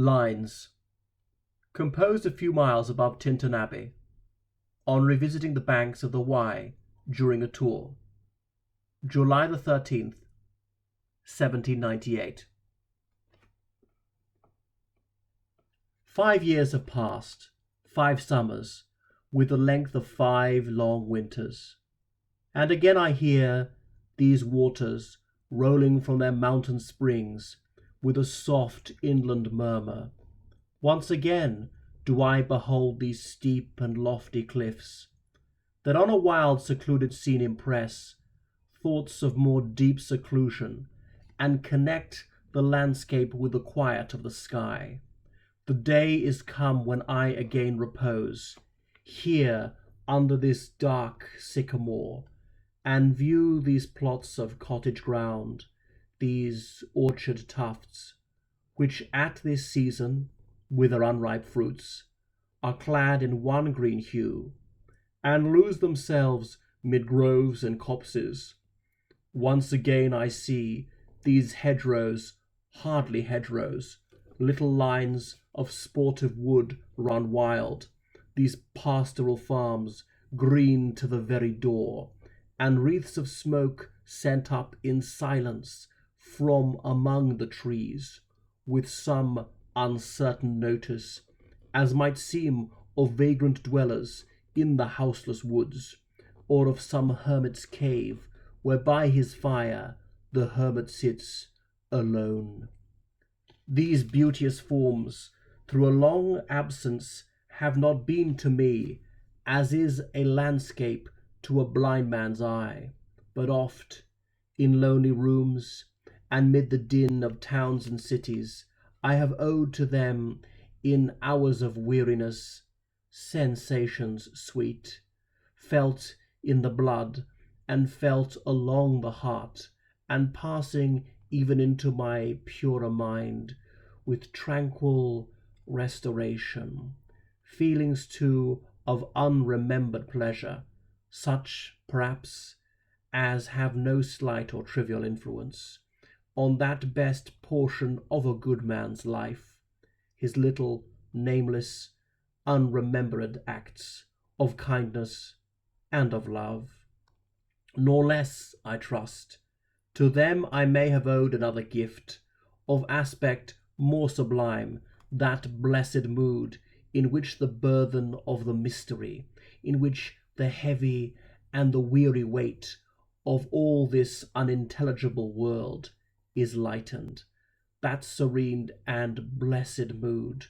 Lines composed a few miles above Tintern Abbey, on revisiting the banks of the Wye during a tour. July the 13th, 1798. 5 years have passed, 5 summers, with the length of 5 long winters, and again I hear these waters rolling from their mountain springs with a soft inland murmur. Once again do I behold these steep and lofty cliffs, that on a wild secluded scene impress thoughts of more deep seclusion, and connect the landscape with the quiet of the sky. The day is come when I again repose here under this dark sycamore, and view these plots of cottage ground, these orchard tufts, which at this season, with their unripe fruits, are clad in one green hue, and lose themselves mid groves and copses. Once again I see these hedgerows, hardly hedgerows, little lines of sportive wood run wild, these pastoral farms green to the very door, and wreaths of smoke sent up in silence from among the trees, with some uncertain notice, as might seem, of vagrant dwellers in the houseless woods, or of some hermit's cave, where by his fire the hermit sits alone. These beauteous forms, through a long absence, have not been to me, as is a landscape to a blind man's eye, but oft, in lonely rooms, and mid the din of towns and cities, I have owed to them, in hours of weariness, sensations sweet, felt in the blood, and felt along the heart, and passing even into my purer mind, with tranquil restoration, feelings too of unremembered pleasure, such perhaps as have no slight or trivial influence on that best portion of a good man's life, his little nameless unremembered acts of kindness and of love. Nor less, I trust, to them I may have owed another gift, of aspect more sublime, that blessed mood in which the burthen of the mystery, in which the heavy and the weary weight of all this unintelligible world is lightened, that serene and blessed mood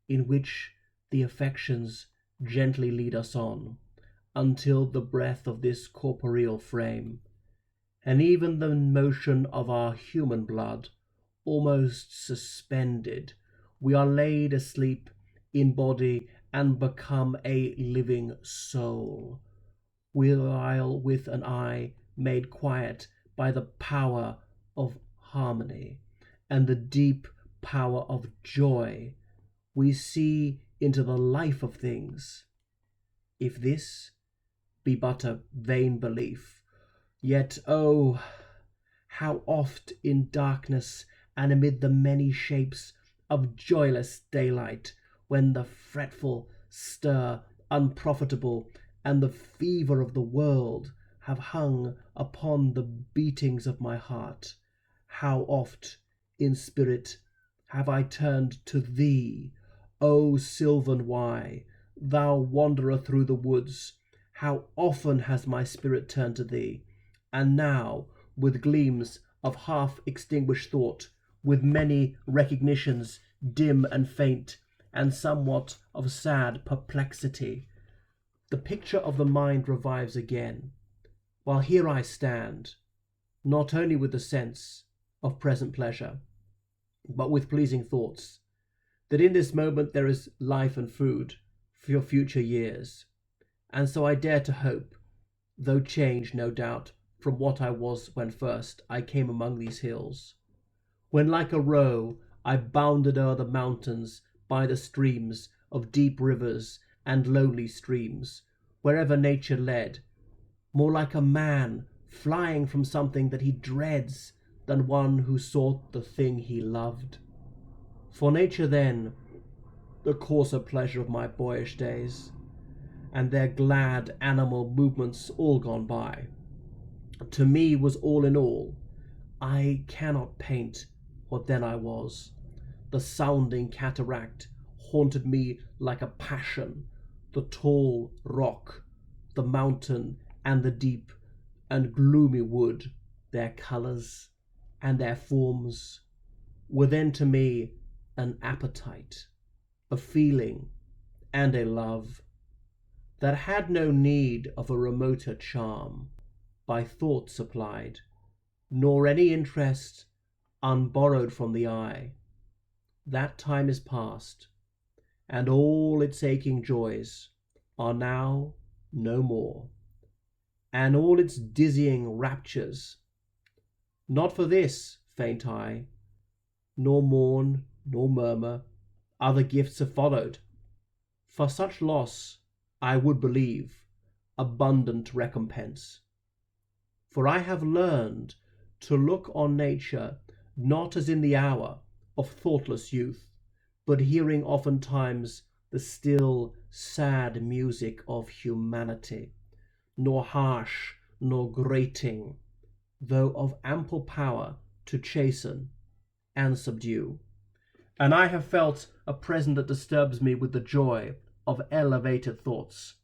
in which the affections gently lead us on, until the breath of this corporeal frame, and even the motion of our human blood, almost suspended, we are laid asleep in body and become a living soul, while with an eye made quiet by the power of harmony and the deep power of joy, we see into the life of things. If this be but a vain belief, yet oh, how oft in darkness and amid the many shapes of joyless daylight, when the fretful stir, unprofitable, and the fever of the world have hung upon the beatings of my heart, how oft in spirit have I turned to thee, O sylvan Wye, thou wanderer through the woods, how often has my spirit turned to thee, and now, with gleams of half-extinguished thought, with many recognitions dim and faint, and somewhat of sad perplexity, the picture of the mind revives again, while here I stand, not only with the sense of present pleasure, but with pleasing thoughts, that in this moment there is life and food for your future years. And so I dare to hope, though changed no doubt from what I was when first I came among these hills, when like a roe I bounded o'er the mountains by the streams of deep rivers and lonely streams, wherever nature led, more like a man flying from something that he dreads than one who sought the thing he loved. For nature then, the coarser pleasure of my boyish days, and their glad animal movements all gone by, to me was all in all. I cannot paint what then I was. The sounding cataract haunted me like a passion, the tall rock, the mountain, and the deep and gloomy wood, their colours and their forms, were then to me an appetite, a feeling, and a love that had no need of a remoter charm by thought supplied, nor any interest unborrowed from the eye. That time is past, and all its aching joys are now no more, and all its dizzying raptures. Not for this faint I, nor mourn, nor murmur, other gifts have followed. For such loss I would believe abundant recompense. For I have learned to look on nature not as in the hour of thoughtless youth, but hearing oftentimes the still sad music of humanity, nor harsh nor grating, though of ample power to chasten and subdue. And I have felt a presence that disturbs me with the joy of elevated thoughts,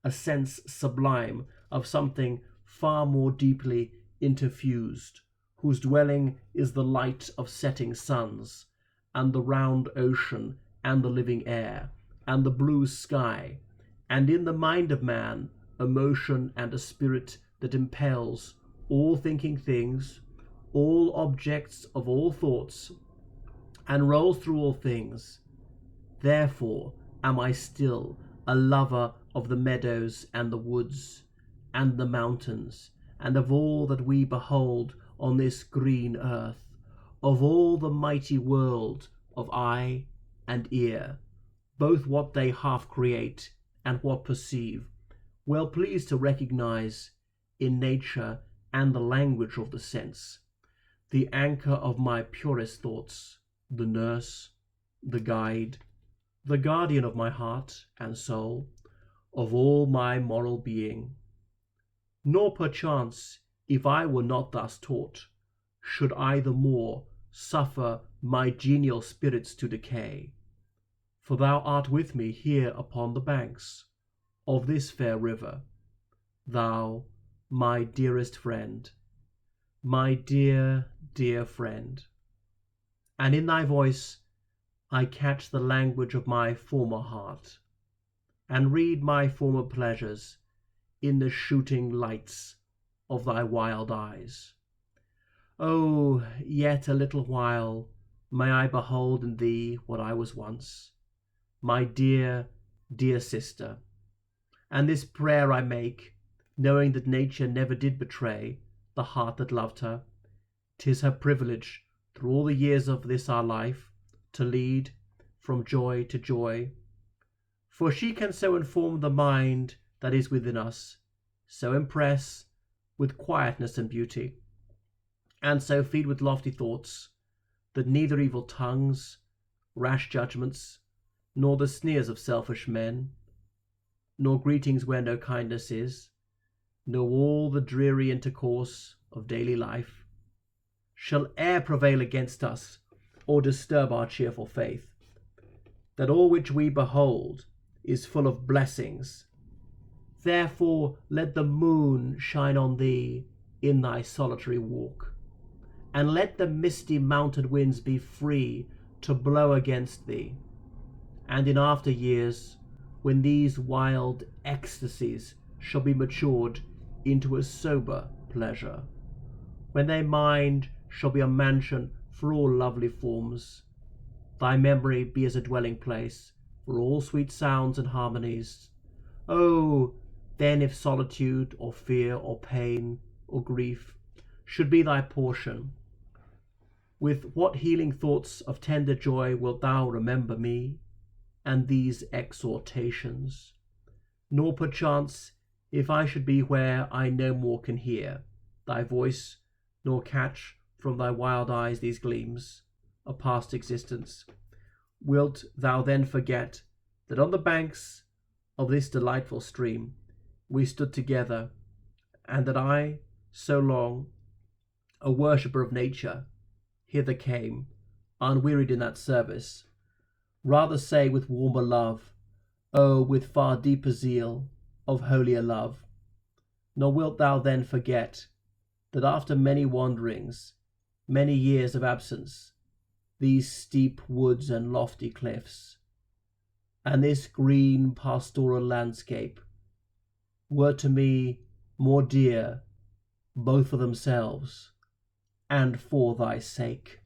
a sense sublime of something far more deeply interfused, whose dwelling is the light of setting suns, and the round ocean, and the living air, and the blue sky, and in the mind of man a motion and a spirit that impels all thinking things, all objects of all thoughts, and rolls through all things. Therefore am I still a lover of the meadows and the woods, and the mountains, and of all that we behold on this green earth, of all the mighty world of eye and ear, both what they half create and what perceive, well pleased to recognize in nature and the language of the sense, the anchor of my purest thoughts, the nurse, the guide, the guardian of my heart and soul, of all my moral being. Nor perchance, if I were not thus taught, should I the more suffer my genial spirits to decay. For thou art with me here upon the banks of this fair river, thou, my dearest friend, my dear, dear friend. And in thy voice I catch the language of my former heart, and read my former pleasures in the shooting lights of thy wild eyes. Oh, yet a little while may I behold in thee what I was once, my dear, dear sister. And this prayer I make, knowing that nature never did betray the heart that loved her. 'Tis her privilege through all the years of this our life to lead from joy to joy. For she can so inform the mind that is within us, so impress with quietness and beauty, and so feed with lofty thoughts, that neither evil tongues, rash judgments, nor the sneers of selfish men, nor greetings where no kindness is, nor all the dreary intercourse of daily life, shall e'er prevail against us or disturb our cheerful faith, that all which we behold is full of blessings. Therefore let the moon shine on thee in thy solitary walk, and let the misty mountain winds be free to blow against thee. And in after years, when these wild ecstasies shall be matured into a sober pleasure, when thy mind shall be a mansion for all lovely forms, thy memory be as a dwelling place for all sweet sounds and harmonies. Oh, then if solitude or fear or pain or grief should be thy portion, with what healing thoughts of tender joy wilt thou remember me and these exhortations? Nor perchance, if I should be where I no more can hear thy voice, nor catch from thy wild eyes these gleams of past existence, Wilt thou then forget that on the banks of this delightful stream we stood together, and that I, so long a worshipper of nature, hither came, unwearied in that service, rather say with warmer love, oh, with far deeper zeal of holier love? Nor wilt thou then forget that after many wanderings, many years of absence, these steep woods and lofty cliffs, and this green pastoral landscape were to me more dear both for themselves and for thy sake.